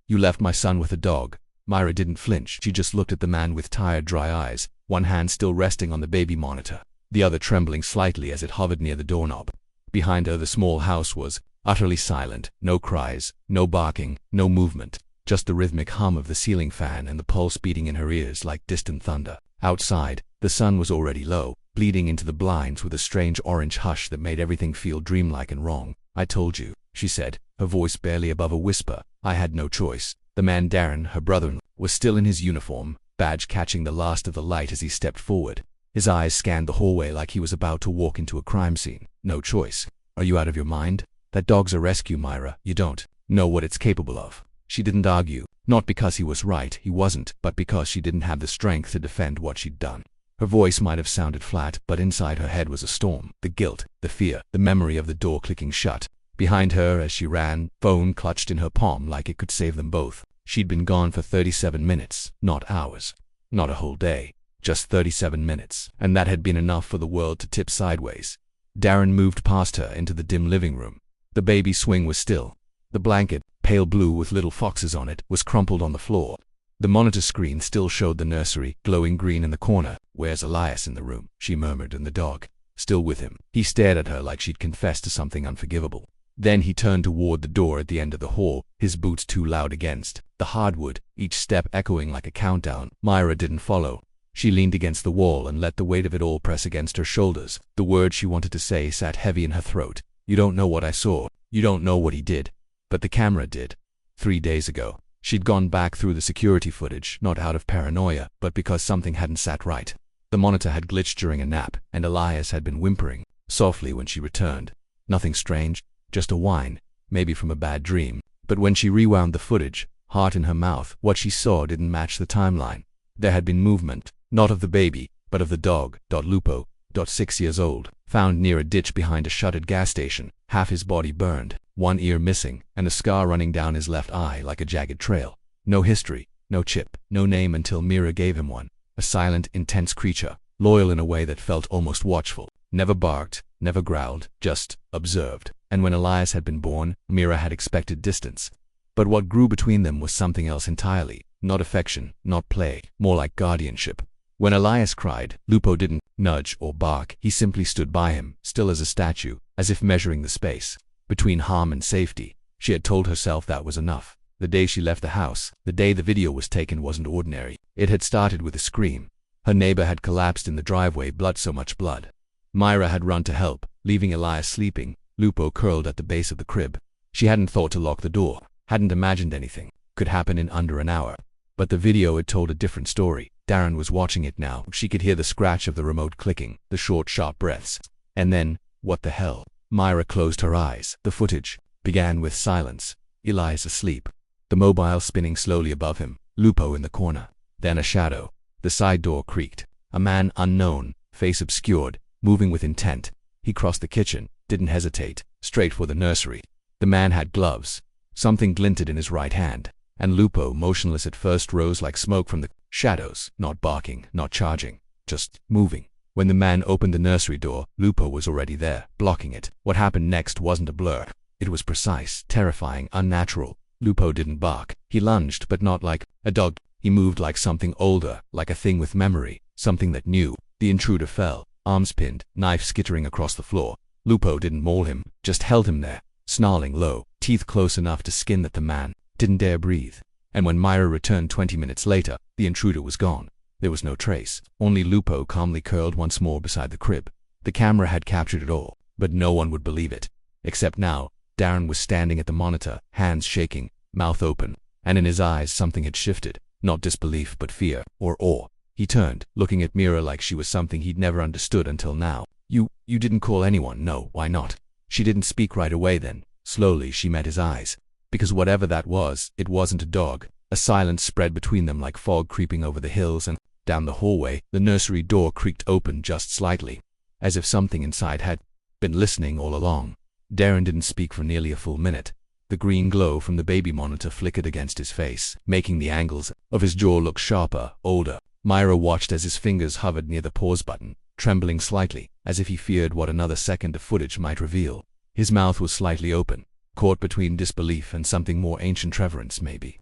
You left my son with a dog." Myra didn't flinch. She just looked at the man with tired, dry eyes, one hand still resting on the baby monitor, the other trembling slightly as it hovered near the doorknob. Behind her, the small house was utterly silent. No cries, no barking, no movement, just the rhythmic hum of the ceiling fan and the pulse beating in her ears like distant thunder. Outside, the sun was already low, bleeding into the blinds with a strange orange hush that made everything feel dreamlike and wrong. "I told you," she said, her voice barely above a whisper. "I had no choice." The man, Darren, her brother-in-law, was still in his uniform, badge catching the last of the light as he stepped forward. His eyes scanned the hallway like he was about to walk into a crime scene. "No choice? Are you out of your mind? That dog's a rescue, Myra. You don't know what it's capable of." She didn't argue, not because he was right, he wasn't, but because she didn't have the strength to defend what she'd done. Her voice might have sounded flat, but inside her head was a storm. The guilt, the fear, the memory of the door clicking shut. Behind her, as she ran, phone clutched in her palm like it could save them both. She'd been gone for 37 minutes, not hours, not a whole day, just 37 minutes, and that had been enough for the world to tip sideways. Darren moved past her into the dim living room. The baby swing was still. The blanket, pale blue with little foxes on it, was crumpled on the floor. The monitor screen still showed the nursery, glowing green in the corner. "Where's Elias in the room?" she murmured, and the dog, still with him. He stared at her like she'd confessed to something unforgivable. Then he turned toward the door at the end of the hall, his boots too loud against the hardwood, each step echoing like a countdown. Myra didn't follow. She leaned against the wall and let the weight of it all press against her shoulders. The words she wanted to say sat heavy in her throat. "You don't know what I saw. You don't know what he did." But the camera did. 3 days ago, she'd gone back through the security footage, not out of paranoia, but because something hadn't sat right. The monitor had glitched during a nap, and Elias had been whimpering softly when she returned. Nothing strange, just a whine, maybe from a bad dream. But when she rewound the footage, heart in her mouth, what she saw didn't match the timeline. There had been movement, not of the baby, but of the dog. Lupo, 6 years old, found near a ditch behind a shuttered gas station, half his body burned, one ear missing, and a scar running down his left eye like a jagged trail. No history, no chip, no name until Mira gave him one. A silent, intense creature, loyal in a way that felt almost watchful. Never barked, never growled, just observed. And when Elias had been born, Mira had expected distance. But what grew between them was something else entirely. Not affection, not play, more like guardianship. When Elias cried, Lupo didn't nudge or bark. He simply stood by him, still as a statue, as if measuring the space between harm and safety. She had told herself that was enough. The day she left the house, the day the video was taken, wasn't ordinary. It had started with a scream. Her neighbor had collapsed in the driveway, so much blood. Myra had run to help, leaving Elias sleeping, Lupo curled at the base of the crib. She hadn't thought to lock the door, hadn't imagined anything could happen in under an hour. But the video had told a different story. Darren was watching it now. She could hear the scratch of the remote clicking, the short, sharp breaths. And then, what the hell? Myra closed her eyes. The footage began with silence. Elias asleep. The mobile spinning slowly above him. Lupo in the corner. Then a shadow. The side door creaked. A man unknown, face obscured, moving with intent. He crossed the kitchen, didn't hesitate, straight for the nursery. The man had gloves. Something glinted in his right hand. And Lupo, motionless at first, rose like smoke from the shadows, not barking, not charging, just moving. When the man opened the nursery door, Lupo was already there, blocking it. What happened next wasn't a blur. It was precise, terrifying, unnatural. Lupo didn't bark. He lunged, but not like a dog. He moved like something older, like a thing with memory, something that knew. The intruder fell, arms pinned, knife skittering across the floor. Lupo didn't maul him, just held him there, snarling low, teeth close enough to skin that the man didn't dare breathe. And when Myra returned 20 minutes later, the intruder was gone. There was no trace. Only Lupo calmly curled once more beside the crib. The camera had captured it all, but no one would believe it. Except now, Darren was standing at the monitor, hands shaking, mouth open, and in his eyes something had shifted. Not disbelief, but fear, or awe. He turned, looking at Mira like she was something he'd never understood until now. You didn't call anyone? No, why not? She didn't speak right away then. Slowly she met his eyes. Because whatever that was, it wasn't a dog. A silence spread between them like fog creeping over the hills, and down the hallway, the nursery door creaked open just slightly, as if something inside had been listening all along. Darren didn't speak for nearly a full minute. The green glow from the baby monitor flickered against his face, making the angles of his jaw look sharper, older. Myra watched as his fingers hovered near the pause button, trembling slightly, as if he feared what another second of footage might reveal. His mouth was slightly open, caught between disbelief and something more ancient reverence, maybe.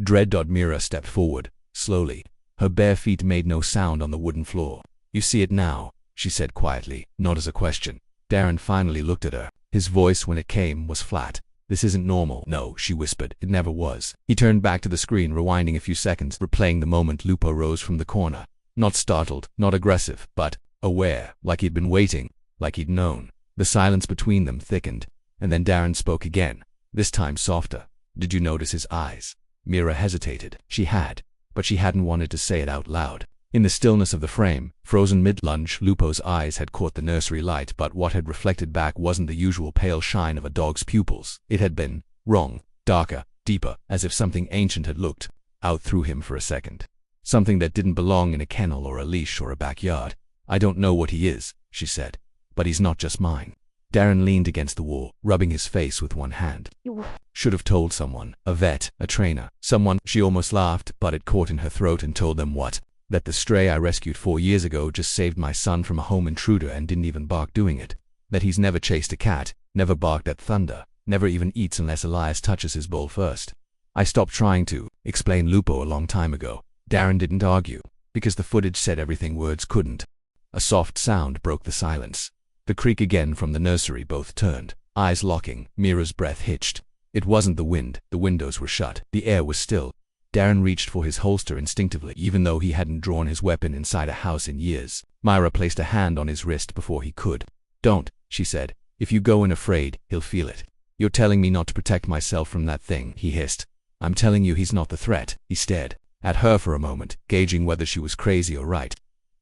Dread. Mira stepped forward, slowly. Her bare feet made no sound on the wooden floor. You see it now, she said quietly, not as a question. Darren finally looked at her. His voice, when it came, was flat. This isn't normal. No, she whispered. It never was. He turned back to the screen, rewinding a few seconds, replaying the moment Lupo rose from the corner. Not startled, not aggressive, but aware, like he'd been waiting, like he'd known. The silence between them thickened, and then Darren spoke again, this time softer. Did you notice his eyes? Mira hesitated. She had, but she hadn't wanted to say it out loud. In the stillness of the frame, frozen mid-lunge, Lupo's eyes had caught the nursery light, but what had reflected back wasn't the usual pale shine of a dog's pupils. It had been wrong, darker, deeper, as if something ancient had looked out through him for a second. Something that didn't belong in a kennel or a leash or a backyard. I don't know what he is, she said, but he's not just mine. Darren leaned against the wall, rubbing his face with one hand. Should have told someone, a vet, a trainer, someone. She almost laughed, but it caught in her throat and told them what? That the stray I rescued 4 years ago just saved my son from a home intruder and didn't even bark doing it. That he's never chased a cat, never barked at thunder, never even eats unless Elias touches his bowl first. I stopped trying to explain Lupo a long time ago. Darren didn't argue, because the footage said everything words couldn't. A soft sound broke the silence. The creak again from the nursery. Both turned, eyes locking. Mira's breath hitched. It wasn't the wind. The windows were shut. The air was still. Darren reached for his holster instinctively, even though he hadn't drawn his weapon inside a house in years. Mira placed a hand on his wrist before he could. Don't, she said. If you go in afraid, he'll feel it. You're telling me not to protect myself from that thing, he hissed. I'm telling you he's not the threat. He stared at her for a moment, gauging whether she was crazy or right.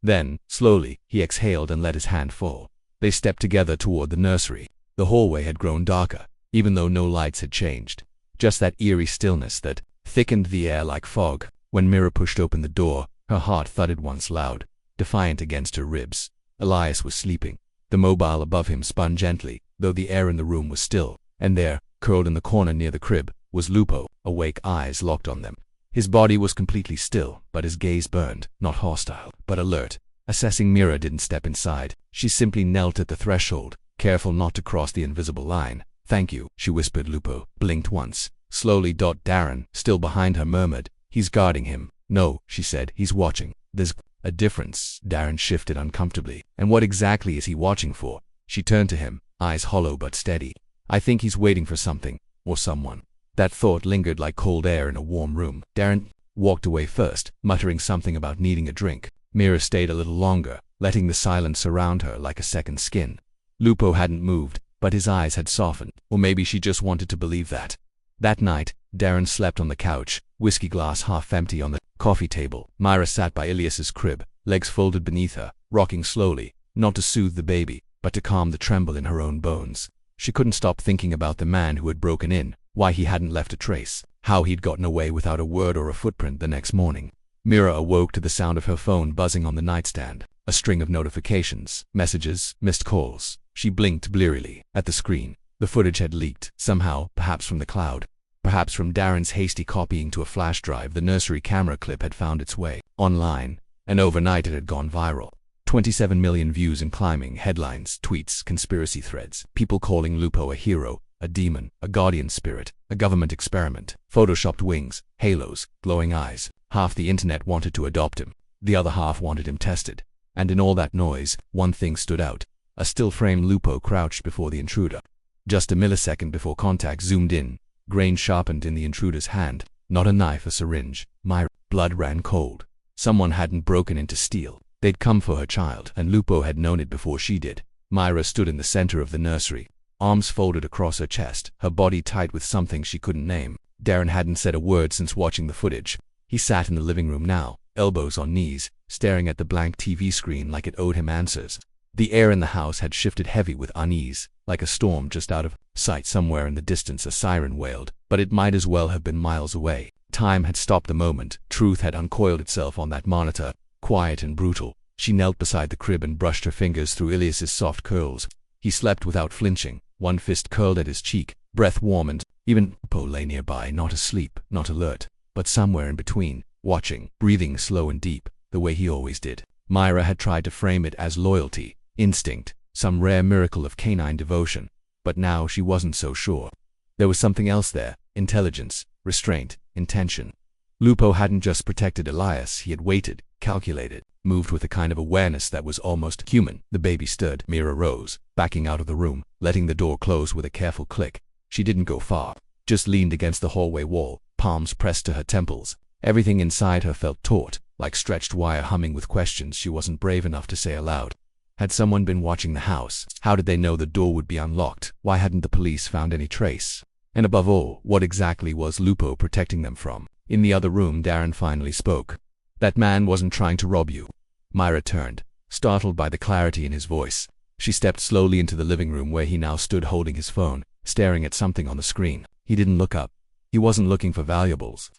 Then, slowly, he exhaled and let his hand fall. They stepped together toward the nursery. The hallway had grown darker, even though no lights had changed. Just that eerie stillness that thickened the air like fog. When Mira pushed open the door, her heart thudded once loud, defiant against her ribs. Elias was sleeping. The mobile above him spun gently, though the air in the room was still. And there, curled in the corner near the crib, was Lupo, awake, eyes locked on them. His body was completely still, but his gaze burned, not hostile, but alert. Assessing. Mira didn't step inside. She simply knelt at the threshold, careful not to cross the invisible line. Thank you, she whispered. Lupo blinked once. Slowly. Darren, still behind her, murmured, he's guarding him. No, she said, he's watching. There's a difference. Darren shifted uncomfortably. And what exactly is he watching for? She turned to him, eyes hollow but steady. I think he's waiting for something, or someone. That thought lingered like cold air in a warm room. Darren walked away first, muttering something about needing a drink. Mira stayed a little longer, letting the silence surround her like a second skin. Lupo hadn't moved, but his eyes had softened, or maybe she just wanted to believe that. That night, Darren slept on the couch, whiskey glass half empty on the coffee table. Mira sat by Elias's crib, legs folded beneath her, rocking slowly, not to soothe the baby, but to calm the tremble in her own bones. She couldn't stop thinking about the man who had broken in, why he hadn't left a trace, how he'd gotten away without a word or a footprint the next morning. Mira awoke to the sound of her phone buzzing on the nightstand, a string of notifications, messages, missed calls. She blinked blearily at the screen. The footage had leaked, somehow, perhaps from the cloud, perhaps from Darren's hasty copying to a flash drive. The nursery camera clip had found its way online, and overnight it had gone viral. 27 million views and climbing. Headlines, tweets, conspiracy threads, people calling Lupo a hero, a demon, a guardian spirit, a government experiment, photoshopped wings, halos, glowing eyes. Half the internet wanted to adopt him, the other half wanted him tested. And in all that noise, one thing stood out. A still frame. Lupo crouched before the intruder. Just a millisecond before contact zoomed in, grain sharpened in the intruder's hand. Not a knife, a syringe. My blood ran cold. Someone hadn't broken in to steal. They'd come for her child, and Lupo had known it before she did. Mira stood in the center of the nursery, arms folded across her chest, her body tight with something she couldn't name. Darren hadn't said a word since watching the footage. He sat in the living room now, elbows on knees, staring at the blank TV screen like it owed him answers. The air in the house had shifted heavy with unease, like a storm just out of sight. Somewhere in the distance a siren wailed, but it might as well have been miles away. Time had stopped the moment. Truth had uncoiled itself on that monitor, quiet and brutal. She knelt beside the crib and brushed her fingers through Elias's soft curls. He slept without flinching, one fist curled at his cheek, breath warm, and even Lupo lay nearby, not asleep, not alert, but somewhere in between, watching, breathing slow and deep, the way he always did. Mira had tried to frame it as loyalty, instinct, some rare miracle of canine devotion, but now she wasn't so sure. There was something else there, intelligence, restraint, intention. Lupo hadn't just protected Elias, he had waited, calculated, moved with a kind of awareness that was almost human. The baby stood. Mira rose, backing out of the room, letting the door close with a careful click. She didn't go far, just leaned against the hallway wall, palms pressed to her temples. Everything inside her felt taut, like stretched wire humming with questions she wasn't brave enough to say aloud. Had someone been watching the house? How did they know the door would be unlocked? Why hadn't the police found any trace? And above all, what exactly was Lupo protecting them from? In the other room, Darren finally spoke. "That man wasn't trying to rob you." Myra turned, startled by the clarity in his voice. She stepped slowly into the living room where he now stood holding his phone, staring at something on the screen. He didn't look up. He wasn't looking for valuables.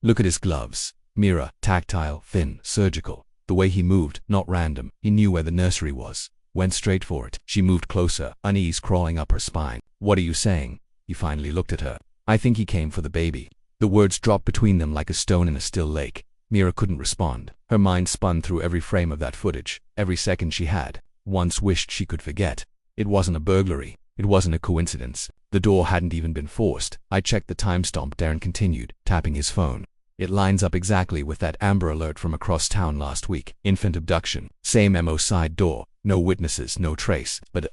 Look at his gloves. Mira, tactile, thin, surgical. The way he moved, not random. He knew where the nursery was. Went straight for it. She moved closer, unease crawling up her spine. "What are you saying?" He finally looked at her. "I think he came for the baby." The words dropped between them like a stone in a still lake. Mira couldn't respond. Her mind spun through every frame of that footage, every second she had once wished she could forget. It wasn't a burglary. It wasn't a coincidence. The door hadn't even been forced. "I checked the timestamp," Darren continued, tapping his phone. "It lines up exactly with that Amber Alert from across town last week. Infant abduction. Same MO, side door. No witnesses, no trace. But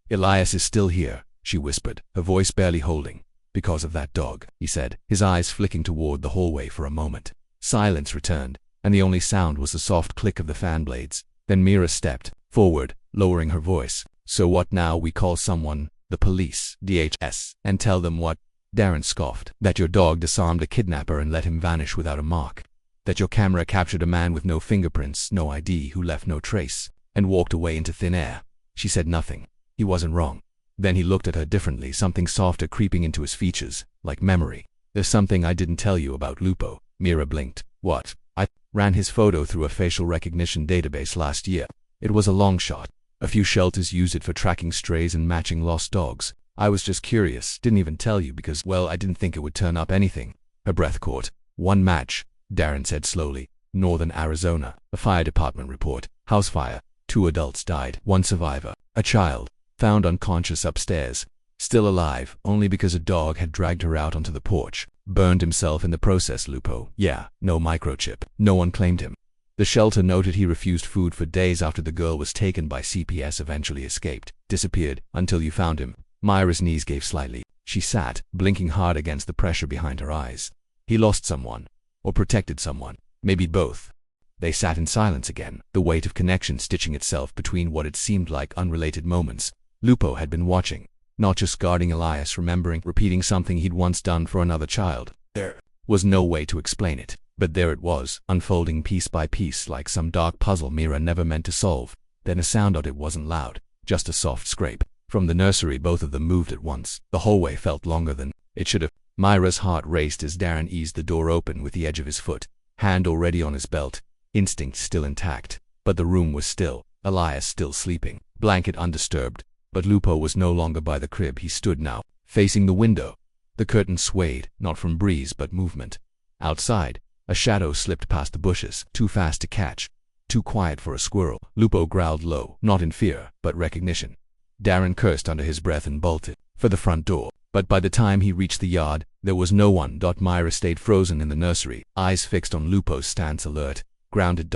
Elias is still here," she whispered, her voice barely holding. "Because of that dog," he said, his eyes flicking toward the hallway for a moment. Silence returned, and the only sound was the soft click of the fan blades. Then Mira stepped forward, lowering her voice. "So what now? We call someone, the police, DHS, and tell them what?" Darren scoffed. "That your dog disarmed a kidnapper and let him vanish without a mark. That your camera captured a man with no fingerprints, no ID, who left no trace, and walked away into thin air." She said nothing. He wasn't wrong. Then he looked at her differently, something softer creeping into his features, like memory. "There's something I didn't tell you about Lupo." Mira blinked. "What?" "I ran his photo through a facial recognition database last year. It was a long shot. A few shelters used it for tracking strays and matching lost dogs. I was just curious, didn't even tell you because, well, I didn't think it would turn up anything." Her breath caught. "One match," Darren said slowly. "Northern Arizona. A fire department report. House fire. 2 adults died. 1 survivor. A child. Found unconscious upstairs. Still alive, only because a dog had dragged her out onto the porch. Burned himself in the process, Lupo. Yeah, no microchip. No one claimed him. The shelter noted he refused food for days after the girl was taken by CPS, eventually escaped. Disappeared, until you found him." Myra's knees gave slightly. She sat, blinking hard against the pressure behind her eyes. He lost someone. Or protected someone. Maybe both. They sat in silence again, the weight of connection stitching itself between what had seemed like unrelated moments. Lupo had been watching. Not just guarding Elias, remembering, repeating something he'd once done for another child. There was no way to explain it. But there it was, unfolding piece by piece like some dark puzzle Mira never meant to solve. Then a sound. It wasn't loud, just a soft scrape. From the nursery, both of them moved at once. The hallway felt longer than it should have. Myra's heart raced as Darren eased the door open with the edge of his foot, hand already on his belt, instinct still intact. But the room was still, Elias still sleeping, blanket undisturbed. But Lupo was no longer by the crib. He stood now, facing the window. The curtain swayed, not from breeze but movement. Outside, a shadow slipped past the bushes, too fast to catch, too quiet for a squirrel. Lupo growled low, not in fear, but recognition. Darren cursed under his breath and bolted for the front door. But by the time he reached the yard, there was no one. Myra stayed frozen in the nursery, eyes fixed on Lupo's stance, alert, grounded.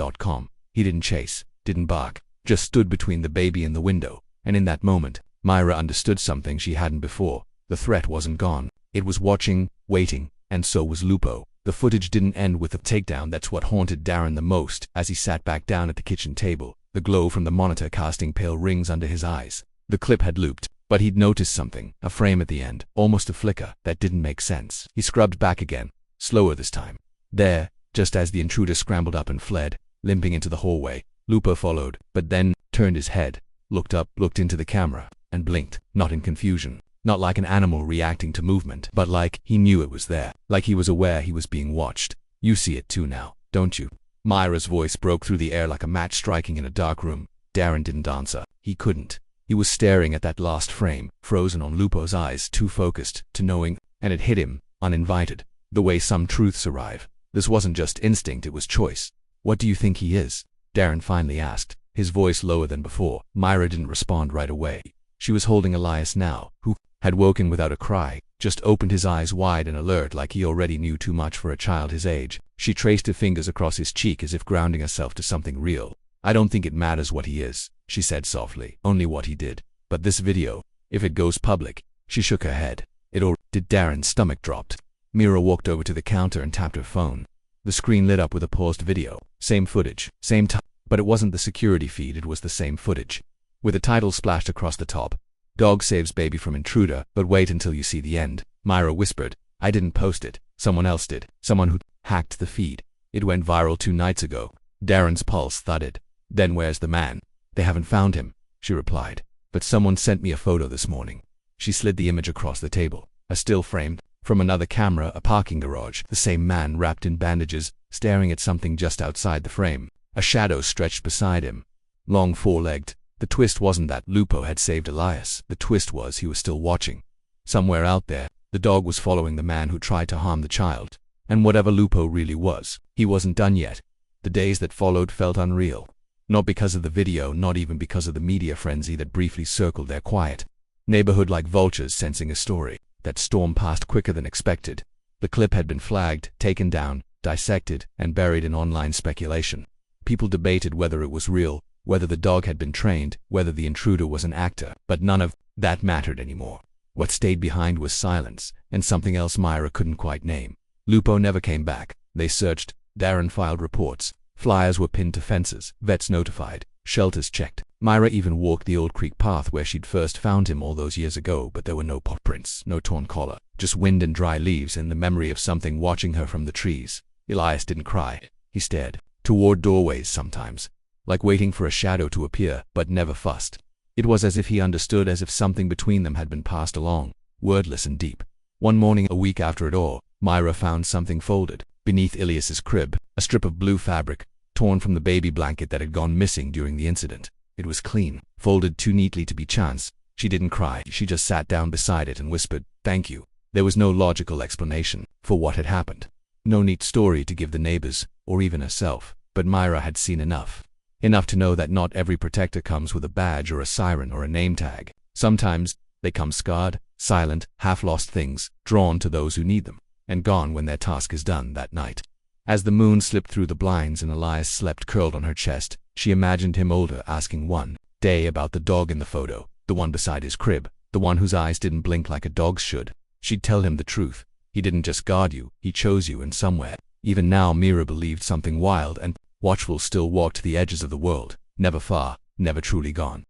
He didn't chase, didn't bark, just stood between the baby and the window. And in that moment, Myra understood something she hadn't before. The threat wasn't gone. It was watching, waiting, and so was Lupo. The footage didn't end with a takedown. That's what haunted Darren the most as he sat back down at the kitchen table, the glow from the monitor casting pale rings under his eyes. The clip had looped, but he'd noticed something, a frame at the end, almost a flicker, that didn't make sense. He scrubbed back again, slower this time. There, just as the intruder scrambled up and fled, limping into the hallway, Lupo followed, but then turned his head, looked up, looked into the camera, and blinked, not in confusion. Not like an animal reacting to movement, but like he knew it was there, like he was aware he was being watched. "You see it too now, don't you?" Myra's voice broke through the air like a match striking in a dark room. Darren didn't answer. He couldn't. He was staring at that last frame, frozen on Lupo's eyes, too focused, to knowing, and it hit him, uninvited, the way some truths arrive. This wasn't just instinct, it was choice. "What do you think he is?" Darren finally asked, his voice lower than before. Myra didn't respond right away. She was holding Elias now, who had woken without a cry, just opened his eyes wide and alert like he already knew too much for a child his age. She traced her fingers across his cheek as if grounding herself to something real. I don't think it matters what he is, she said softly, only what he did. But this video, if it goes public, she shook her head. Did Darren's stomach dropped. Mira walked over to the counter and tapped her phone. The screen lit up with a paused video. Same footage, same time. But it wasn't the security feed, it was the same footage. With a title splashed across the top. Dog saves baby from intruder, but wait until you see the end. Myra whispered. I didn't post it. Someone else did. Someone who hacked the feed. It went viral 2 nights ago. Darren's pulse thudded. Then where's the man? They haven't found him, she replied. But someone sent me a photo this morning. She slid the image across the table. A still frame, from another camera, a parking garage. The same man wrapped in bandages, staring at something just outside the frame. A shadow stretched beside him. Long, 4-legged. The twist wasn't that Lupo had saved Elias. The twist was he was still watching. Somewhere out there, the dog was following the man who tried to harm the child. And whatever Lupo really was, he wasn't done yet. The days that followed felt unreal. Not because of the video, not even because of the media frenzy that briefly circled their quiet neighborhood like vultures sensing a story. That storm passed quicker than expected. The clip had been flagged, taken down, dissected, and buried in online speculation. People debated whether it was real, whether the dog had been trained, whether the intruder was an actor, but none of that mattered anymore. What stayed behind was silence, and something else Myra couldn't quite name. Lupo never came back. They searched. Darren filed reports. Flyers were pinned to fences, vets notified, shelters checked. Myra even walked the old creek path where she'd first found him all those years ago, but there were no paw prints, no torn collar, just wind and dry leaves and the memory of something watching her from the trees. Elias didn't cry. He stared toward doorways sometimes, like waiting for a shadow to appear, but never fussed. It was as if he understood, as if something between them had been passed along, wordless and deep. One morning, a week after it all, Myra found something folded beneath Elias's crib, a strip of blue fabric, torn from the baby blanket that had gone missing during the incident. It was clean, folded too neatly to be chance. She didn't cry. She just sat down beside it and whispered, "Thank you." There was no logical explanation for what had happened. No neat story to give the neighbors, or even herself. But Myra had seen enough. Enough to know that not every protector comes with a badge or a siren or a name tag. Sometimes, they come scarred, silent, half-lost things, drawn to those who need them, and gone when their task is done that night. As the moon slipped through the blinds and Elias slept curled on her chest, she imagined him older, asking one day about the dog in the photo, the one beside his crib, the one whose eyes didn't blink like a dog's should. She'd tell him the truth. He didn't just guard you, he chose you, and somewhere, even now, Mira believed something wild and watchful still walked the edges of the world, never far, never truly gone.